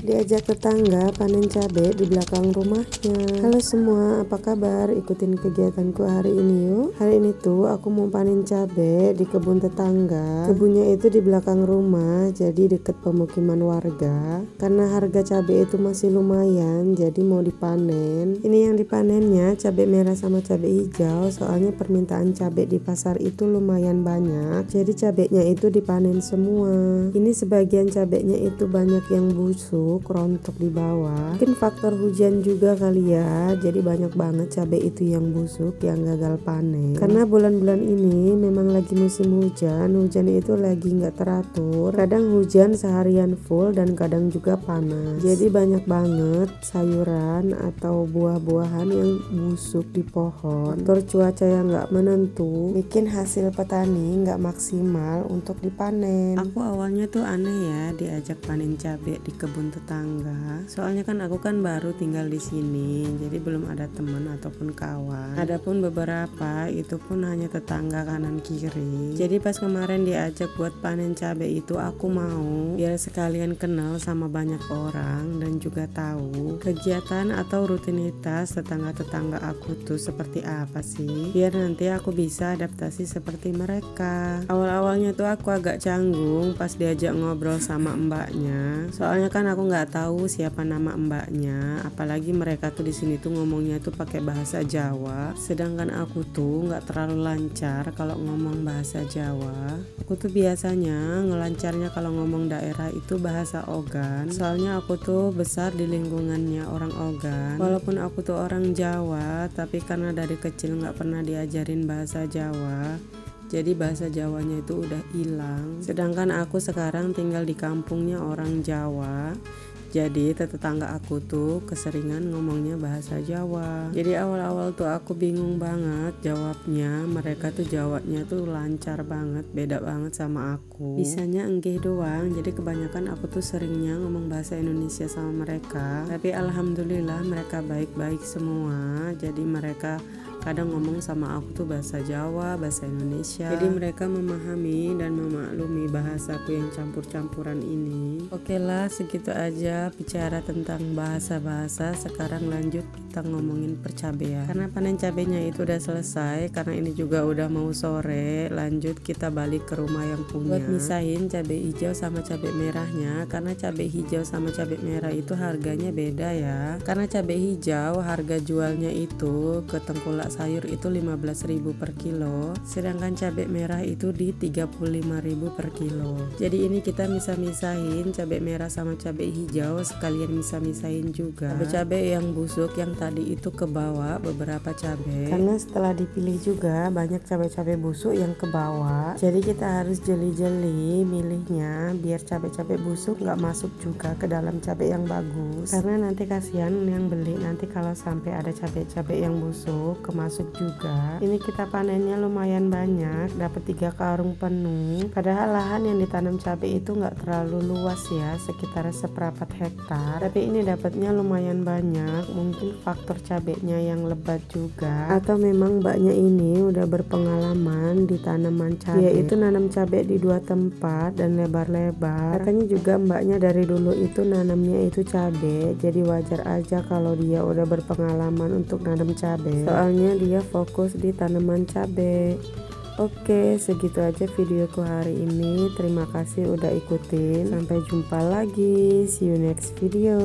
Diajak tetangga panen cabai di belakang rumahnya. Halo semua, apa kabar? Ikutin kegiatanku hari ini yuk. Hari ini tuh aku mau panen cabai di kebun tetangga. Kebunnya itu di belakang rumah, jadi deket pemukiman warga. Karena harga cabai itu masih lumayan, jadi mau dipanen. Ini yang dipanennya cabai merah sama cabai hijau, soalnya permintaan cabai di pasar itu lumayan banyak. Jadi cabainya itu dipanen semua. Ini sebagian cabainya itu banyak yang busuk, rontok di bawah. Mungkin faktor hujan juga kali ya, jadi banyak banget cabai itu yang busuk, yang gagal panen. Karena bulan-bulan ini memang lagi musim hujan itu lagi nggak teratur. Kadang hujan seharian full dan kadang juga panas. Jadi banyak banget sayuran atau buah-buahan yang busuk di pohon. Faktor cuaca yang nggak menentu bikin hasil petani nggak maksimal untuk dipanen. Aku awalnya tuh aneh ya diajak panen cabai di kebun tetangga. Soalnya kan aku kan baru tinggal di sini, jadi belum ada teman ataupun kawan. Adapun beberapa itu pun hanya tetangga kanan kiri. Jadi pas kemarin diajak buat panen cabai itu aku mau, biar sekalian kenal sama banyak orang dan juga tahu kegiatan atau rutinitas tetangga-tetangga aku tuh seperti apa sih, biar nanti aku bisa adaptasi seperti mereka. Awal-awalnya tuh aku agak canggung pas diajak ngobrol sama mbaknya. Soalnya kan aku nggak tahu siapa nama mbaknya, apalagi mereka tuh di sini tuh ngomongnya tuh pakai bahasa Jawa, sedangkan aku tuh nggak terlalu lancar kalau ngomong bahasa Jawa. Aku tuh biasanya ngelancarnya kalau ngomong daerah itu bahasa Ogan, soalnya aku tuh besar di lingkungannya orang Ogan. Walaupun aku tuh orang Jawa, tapi karena dari kecil nggak pernah diajarin bahasa Jawa, jadi bahasa Jawanya itu udah hilang. Sedangkan aku sekarang tinggal di kampungnya orang Jawa, jadi tetangga aku tuh keseringan ngomongnya bahasa Jawa. Jadi awal-awal tuh aku bingung banget jawabnya. Mereka tuh jawabnya tuh lancar banget, beda banget sama aku. Bisanya enggih doang, jadi kebanyakan aku tuh seringnya ngomong bahasa Indonesia sama mereka. Tapi alhamdulillah mereka baik-baik semua. Jadi mereka kadang ngomong sama aku tuh bahasa Jawa, bahasa Indonesia. Jadi mereka memahami dan memaklumi bahasaku yang campur-campuran ini. Oke lah, segitu aja bicara tentang bahasa-bahasa. Sekarang lanjut kita ngomongin percabaian. Karena panen cabainya itu udah selesai, karena ini juga udah mau sore. Lanjut kita balik ke rumah yang punya. Buat misahin cabai hijau sama cabai merahnya, karena cabai hijau sama cabai merah itu harganya beda ya. Karena cabai hijau harga jualnya itu ke tengkulak sayur itu 15.000 per kilo, sedangkan cabai merah itu di 35.000 per kilo. Jadi ini kita misah-misahin cabai merah sama cabai hijau, sekalian misah-misahin juga cabai yang busuk yang tadi itu ke bawah beberapa cabai. Karena setelah dipilih juga banyak cabai-cabai busuk yang ke bawah, jadi kita harus jeli-jeli milihnya biar cabai-cabai busuk nggak masuk juga ke dalam cabai yang bagus. Karena nanti kasihan yang beli nanti kalau sampai ada cabai-cabai yang busuk masuk juga. Ini kita panennya lumayan banyak, dapat 3 karung penuh. Padahal lahan yang ditanam cabai itu nggak terlalu luas ya, sekitar seperempat hektar. Tapi ini dapatnya lumayan banyak. Mungkin faktor cabainya yang lebat juga, atau memang mbaknya ini udah berpengalaman di tanaman cabai. Dia itu nanam cabai di 2 tempat dan lebar-lebar. Katanya juga mbaknya dari dulu itu nanamnya itu cabai, jadi wajar aja kalau dia udah berpengalaman untuk nanam cabai. Soalnya dia fokus di tanaman cabai. Oke, segitu aja videoku hari ini. Terima kasih udah ikutin. Sampai jumpa lagi. See you next video.